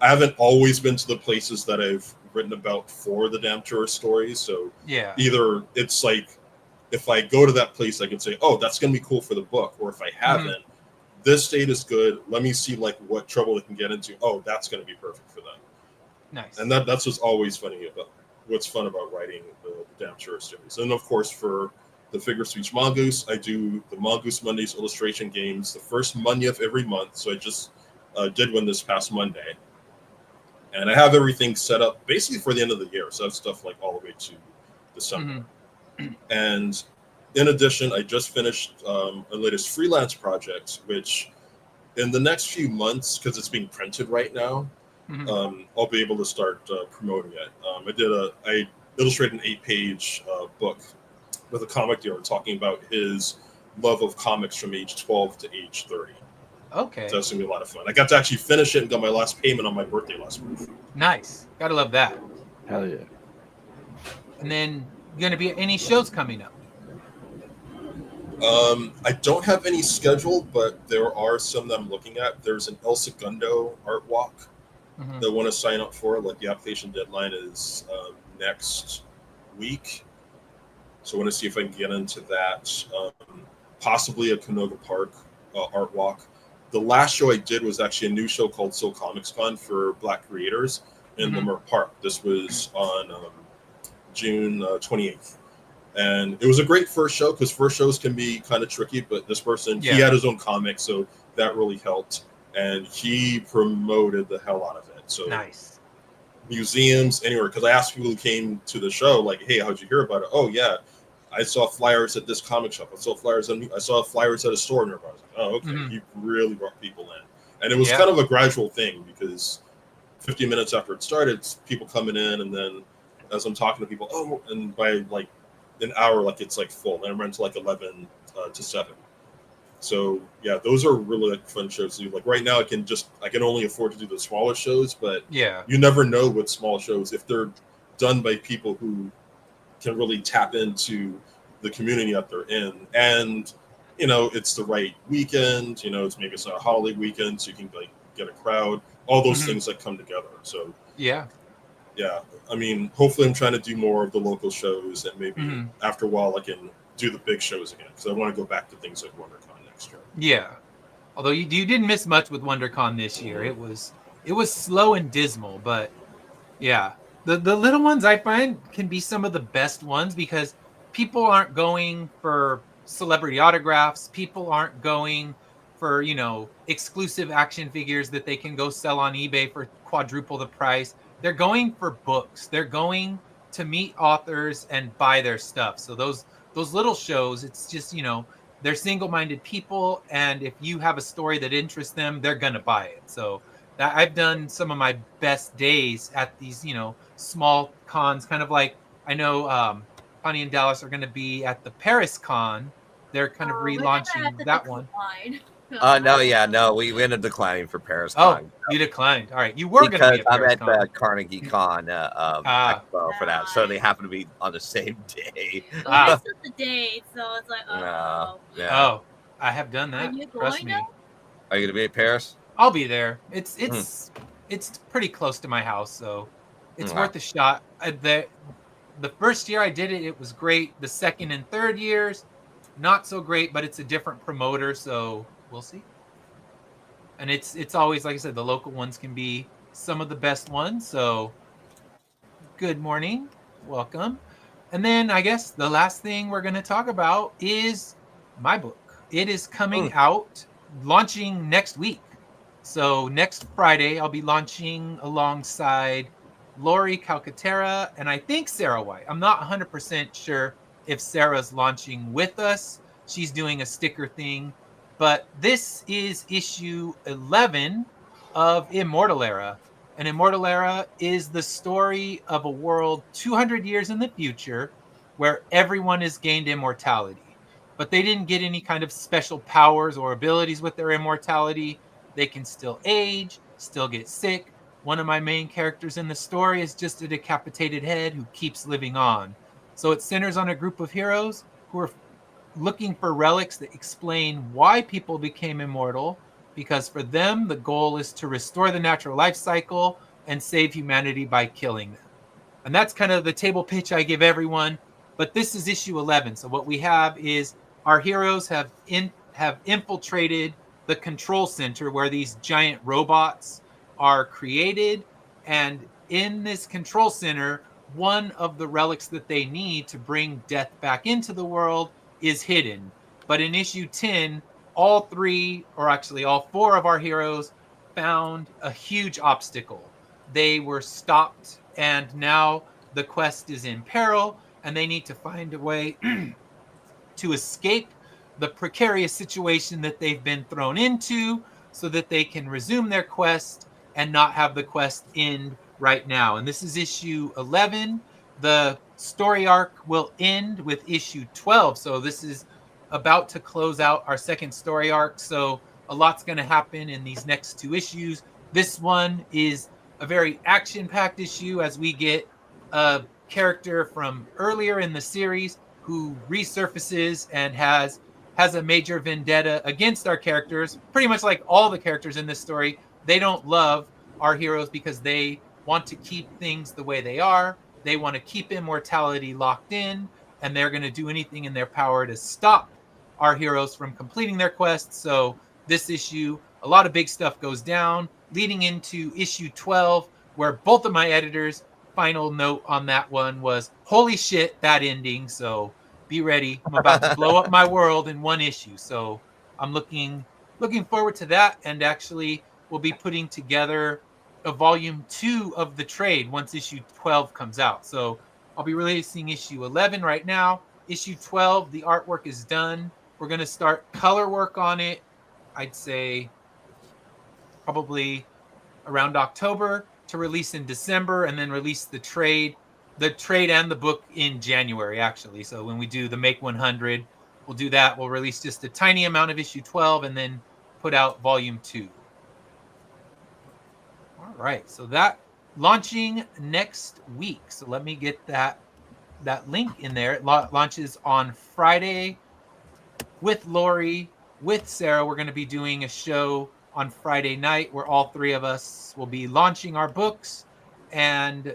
I haven't always been to the places that I've written about for the Damn Tourist stories. So either it's like, if I go to that place, I can say, oh, that's going to be cool for the book. Or if I haven't, this state is good. Let me see like what trouble they can get into. Oh, that's going to be perfect for them. Nice. And that's what's always funny about what's fun about writing the Damn Tourist stories. And of course, for the Figure Speech Mongoose, I do the Mongoose Mondays illustration games the first Monday of every month. So I just did one this past Monday. And I have everything set up basically for the end of the year. So I have stuff like all the way to December. And in addition, I just finished a latest freelance project, which in the next few months, because it's being printed right now, I'll be able to start promoting it. I illustrated an 8-page book with a comic dealer talking about his love of comics from age 12 to age 30. Okay. So that's gonna be a lot of fun. I got to actually finish it and got my last payment on my birthday last month. Nice. Gotta love that. Hell yeah. And then gonna be any shows coming up? I don't have any scheduled, but there are some that I'm looking at. There's an El Segundo art walk that I want to sign up for. Like the application deadline is next week, so I want to see if I can get into that. Possibly a Canoga Park art walk. The last show I did was actually a new show called Soul Comics Con for Black creators in Lamar Park. This was on June 28th. And it was a great first show because first shows can be kind of tricky, but this person, he had his own comic, so that really helped. And he promoted the hell out of it. So nice. Museums, anywhere, because I asked people who came to the show, like, hey, how'd you hear about it? Oh, yeah, I saw flyers at this comic shop. I saw flyers at a store nearby. I was like, oh, okay, he really brought people in. And it was kind of a gradual thing because 15 minutes after it started, it's people coming in, and then as I'm talking to people, and by like an hour, like it's like full, and it runs like 11 to 7. So yeah, those are really like fun shows to do. Like right now, I can only afford to do the smaller shows, but you never know with small shows if they're done by people who can really tap into the community that they're in, and it's the right weekend. It's not a holiday weekend, so you can like get a crowd. All those things that come together. So yeah. I mean, hopefully, I'm trying to do more of the local shows, and maybe after a while, I can do the big shows again because I want to go back to things like WonderCon next year. Yeah, although you didn't miss much with WonderCon this year. It was slow and dismal, but yeah, the little ones I find can be some of the best ones because people aren't going for celebrity autographs. People aren't going for exclusive action figures that they can go sell on eBay for quadruple the price. They're going for books. They're going to meet authors and buy their stuff. So those little shows, it's just, they're single-minded people. And if you have a story that interests them, they're going to buy it. So I've done some of my best days at these, small cons, kind of like, I know Connie and Dallas are going to be at the Paris Con. They're kind of relaunching that one. No, we ended up declining for Paris Con. You declined. All right, you were going to be at Paris Con. I'm at the Carnegie Con Expo for that, so they happen to be on the same day. It's just the date, so it's like, oh. Yeah. Oh, I have done that. Are you Trust me. Are you going to be at Paris? I'll be there. It's pretty close to my house, so it's worth a shot. The first year I did it, it was great. The second and third years, not so great, but it's a different promoter, so we'll see. And it's always, like I said, the local ones can be some of the best ones. So good morning, welcome. And then I guess the last thing we're going to talk about is my book. It is coming out, launching next week. So next Friday, I'll be launching alongside Lori Calcaterra and I think Sarah White. I'm not 100% sure if Sarah's launching with us. She's doing a sticker thing. But this is issue 11 of Immortal Era. And Immortal Era is the story of a world 200 years in the future where everyone has gained immortality. But they didn't get any kind of special powers or abilities with their immortality. They can still age, still get sick. One of my main characters in the story is just a decapitated head who keeps living on. So it centers on a group of heroes who are looking for relics that explain why people became immortal, because for them, the goal is to restore the natural life cycle and save humanity by killing them. And that's kind of the table pitch I give everyone. But this is issue 11. So what we have is our heroes have infiltrated the control center where these giant robots are created. And in this control center, one of the relics that they need to bring death back into the world is hidden. But in issue 10, all four of our heroes found a huge obstacle. They were stopped, and now the quest is in peril, and they need to find a way to escape the precarious situation that they've been thrown into so that they can resume their quest and not have the quest end right now. And this is issue 11. The story arc will end with issue 12. So this is about to close out our second story arc. So a lot's going to happen in these next 2 issues. This one is a very action-packed issue as we get a character from earlier in the series who resurfaces and has a major vendetta against our characters. Pretty much like all the characters in this story, they don't love our heroes because they want to keep things the way they are. They want to keep immortality locked in, and they're going to do anything in their power to stop our heroes from completing their quests. So this issue, a lot of big stuff goes down, leading into issue 12, where both of my editors' final note on that one was, holy shit, that ending. So be ready. I'm about to blow up my world in one issue. So I'm looking forward to that. And actually, we'll be putting together a volume 2 of the trade once issue 12 comes out. So I'll be releasing issue 11 right now. Issue 12, the artwork is done. We're going to start color work on it, I'd say probably around October, to release in December, and then release the trade and the book in January, actually. So when we do the Make 100, we'll do that. We'll release just a tiny amount of issue 12 and then put out volume 2. All right, so that launching next week. So let me get that link in there. It launches on Friday with Lori, with Sarah. We're going to be doing a show on Friday night where all 3 of us will be launching our books, and you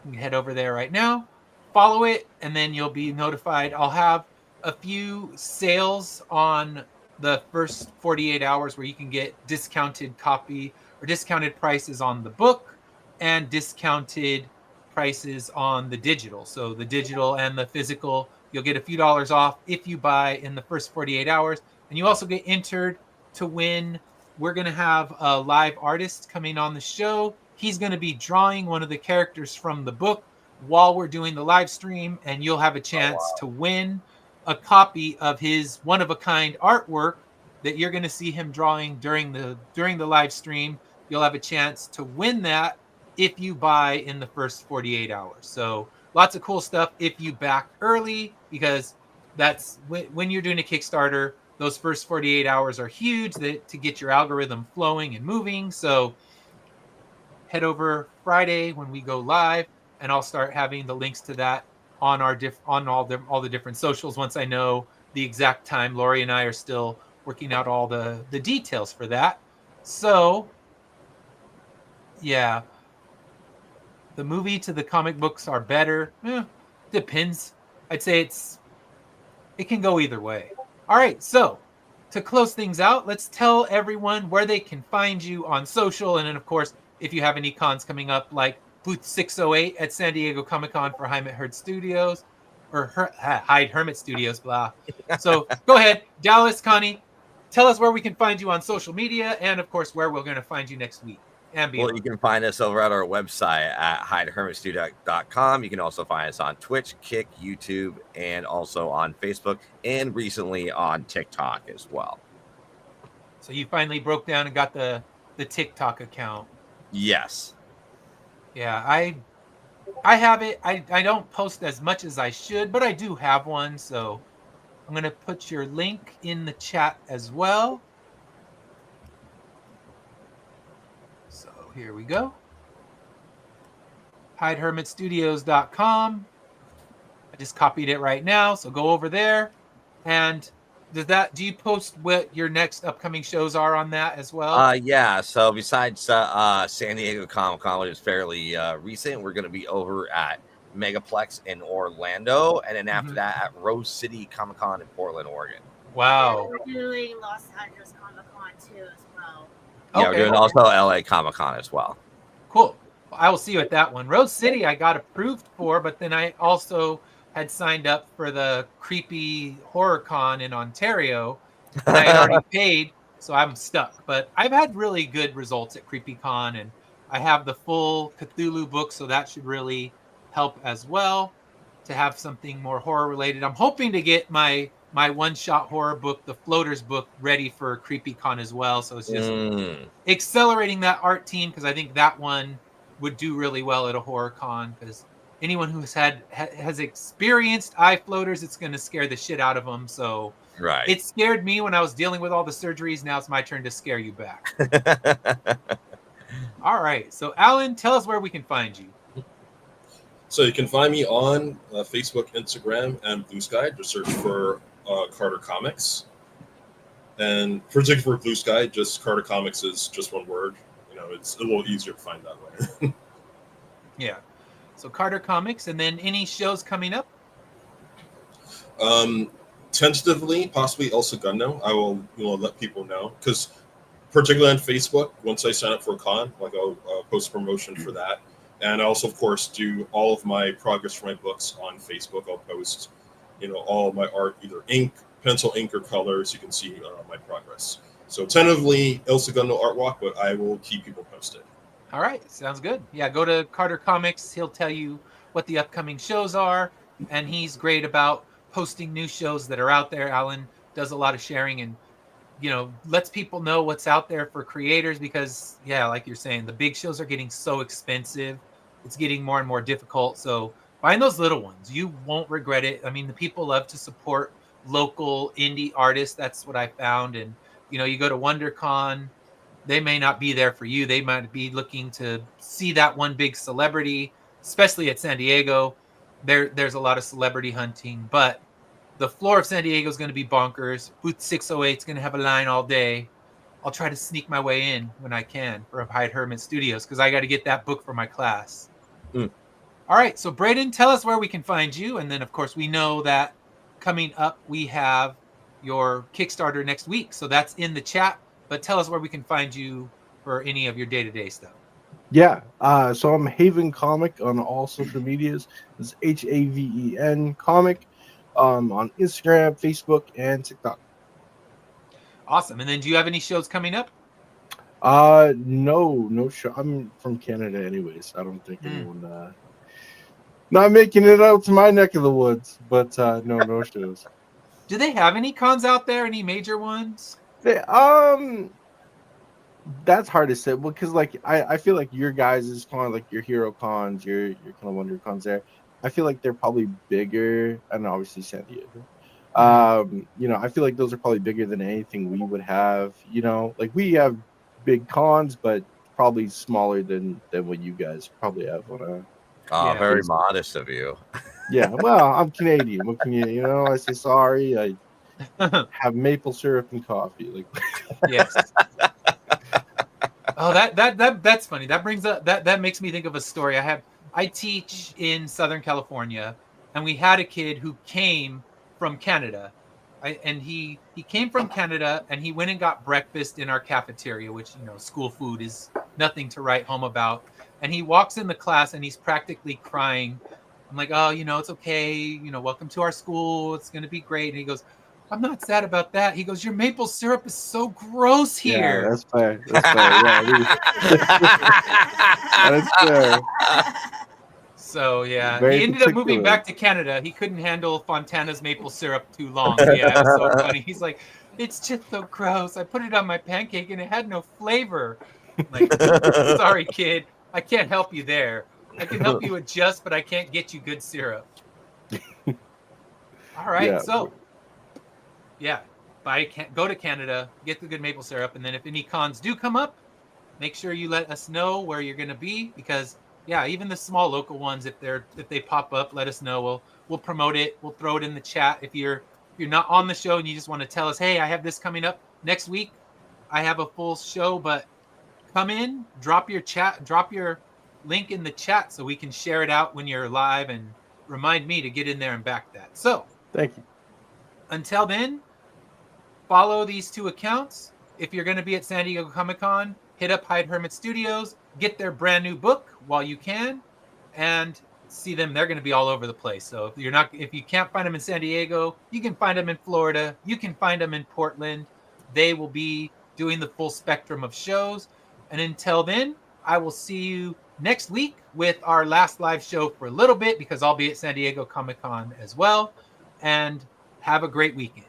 can head over there right now, follow it, and then you'll be notified. I'll have a few sales on the first 48 hours where you can get discounted copy or discounted prices on the book and discounted prices on the digital. So the digital and the physical, you'll get a few dollars off if you buy in the first 48 hours. And you also get entered to win. We're going to have a live artist coming on the show. He's going to be drawing one of the characters from the book while we're doing the live stream, and you'll have a chance to win a copy of his one-of-a-kind artwork that you're going to see him drawing during the live stream. You'll have a chance to win that if you buy in the first 48 hours. So lots of cool stuff if you back early, because that's when you're doing a Kickstarter, those first 48 hours are huge to get your algorithm flowing and moving. So head over Friday when we go live, and I'll start having the links to that on all the different socials once I know the exact time. Lori and I are still working out all the details for that. So yeah, the movie to the comic books are better. Depends. I'd say it can go either way. All right, so to close things out, let's tell everyone where they can find you on social. And then, of course, if you have any cons coming up, like Booth 608 at San Diego Comic-Con for Hyde Hermit Studios, or Hyde Hermit Studios, blah. So go ahead, Dallas, Connie, tell us where we can find you on social media, and, of course, where we're going to find you next week. Well, you can find us over at our website at HydeHermitStudio.com. You can also find us on Twitch, Kick, YouTube, and also on Facebook, and recently on TikTok as well. So you finally broke down and got the TikTok account. Yes. Yeah, I have it. I don't post as much as I should, but I do have one. So I'm going to put your link in the chat as well. So here we go. HydeHermitStudios.com. I just copied it right now, so go over there. And do you post what your next upcoming shows are on that as well? Yeah. So besides San Diego Comic-Con, which is fairly recent, we're going to be over at Megaplex in Orlando, and then after that at Rose City Comic-Con in Portland, Oregon. Wow. We're doing Los Angeles Comic-Con too as well. Yeah, we're doing also LA Comic-Con as well. Cool. Well, I will see you at that one. Rose City I got approved for, but then I also had signed up for the Creepy Horror Con in Ontario, and I had already paid, so I'm stuck. But I've had really good results at Creepy Con, and I have the full Cthulhu book, so that should really help as well. to have something more horror related. I'm hoping to get my one-shot horror book, the Floaters book, ready for CreepyCon as well. So it's just accelerating that art team, because I think that one would do really well at a horror con, because anyone who has experienced eye floaters, it's going to scare the shit out of them. So Right. it scared me when I was dealing with all the surgeries. Now it's my turn to scare you back. All right. So Alan, tell us where we can find you. So you can find me on Facebook, Instagram, and Blue Sky. Just search for Carter Comics. And particularly for Blue Sky, just Carter Comics is just one word. You know, it's a little easier to find that way. Yeah. So Carter Comics, and then any shows coming up? Tentatively, possibly El Segundo. I will, let people know, because particularly on Facebook, once I sign up for a con, like I'll post promotion for that, and I also, of course, do all of my progress for my books on Facebook. I'll post, all of my art, either ink, pencil, ink, or color, so you can see my progress. So tentatively, El Segundo Art Walk, but I will keep people posted. All right, sounds good. Yeah, go to Carter Comics. He'll tell you what the upcoming shows are, and he's great about posting new shows that are out there. Alan does a lot of sharing and, lets people know what's out there for creators, because, yeah, like you're saying, the big shows are getting so expensive. It's getting more and more difficult. So find those little ones. You won't regret it. I mean, the people love to support local indie artists. That's what I found. And, you go to WonderCon, they may not be there for you. They might be looking to see that one big celebrity, especially at San Diego. There's a lot of celebrity hunting, but the floor of San Diego is going to be bonkers. Booth 608 is going to have a line all day. I'll try to sneak my way in when I can for Hyde Hermit Studios, because I got to get that book for my class. All right, so Braden, tell us where we can find you. And then, of course, we know that coming up, we have your Kickstarter next week. So that's in the chat. But tell us where we can find you for any of your day-to-day stuff. Yeah, so I'm Haven Comic on all social medias. It's Haven Comic on Instagram, Facebook, and TikTok. Awesome. And then do you have any shows coming up? No show. I'm from Canada anyways. I don't think anyone not making it out to my neck of the woods, but no shows. Do they have any cons out there? Any major ones? That's hard to say, because I feel like your guys is kind of like your hero cons, your kind of wonder cons there. I feel like they're probably bigger, and obviously San Diego. I feel like those are probably bigger than anything we would have. Like we have big cons, but probably smaller than what you guys probably have on a. Very modest of you. Yeah, well, I'm Canadian. What can you, I say sorry. I have maple syrup and coffee. Like, yes. Oh, that's funny. That brings up that makes me think of a story. I teach in Southern California, and we had a kid who came from Canada, and he came from Canada, and he went and got breakfast in our cafeteria, which school food is nothing to write home about. And he walks in the class, and he's practically crying. I'm like, oh, it's okay. Welcome to our school. It's gonna be great. And he goes, I'm not sad about that. He goes, your maple syrup is so gross here. Yeah, that's fair. That's fair. So yeah, Very he ended up moving particular. back to Canada. He couldn't handle Fontana's maple syrup too long. Yeah, it was so funny. He's like, it's just so gross. I put it on my pancake and it had no flavor. I'm like, sorry, kid. I can't help you there. I can help you adjust, but I can't get you good syrup. All right, Yeah. so yeah, go to Canada, get the good maple syrup, and then if any cons do come up, make sure you let us know where you're going to be, because yeah, even the small local ones, if they pop up, let us know. We'll promote it. We'll throw it in the chat. If you're not on the show and you just want to tell us, hey, I have this coming up next week, I have a full show, but come in, drop your link in the chat so we can share it out when you're live, and remind me to get in there and back that. So Thank you. until then, follow these two accounts. If you're going to be at San Diego Comic-Con, hit up Hyde Hermit Studios, get their brand new book while you can, and see them. They're going to be all over the place. So if you can't find them in San Diego, you can find them in Florida. You can find them in Portland. They will be doing the full spectrum of shows. And until then, I will see you next week with our last live show for a little bit because I'll be at San Diego Comic-Con as well. And have a great weekend.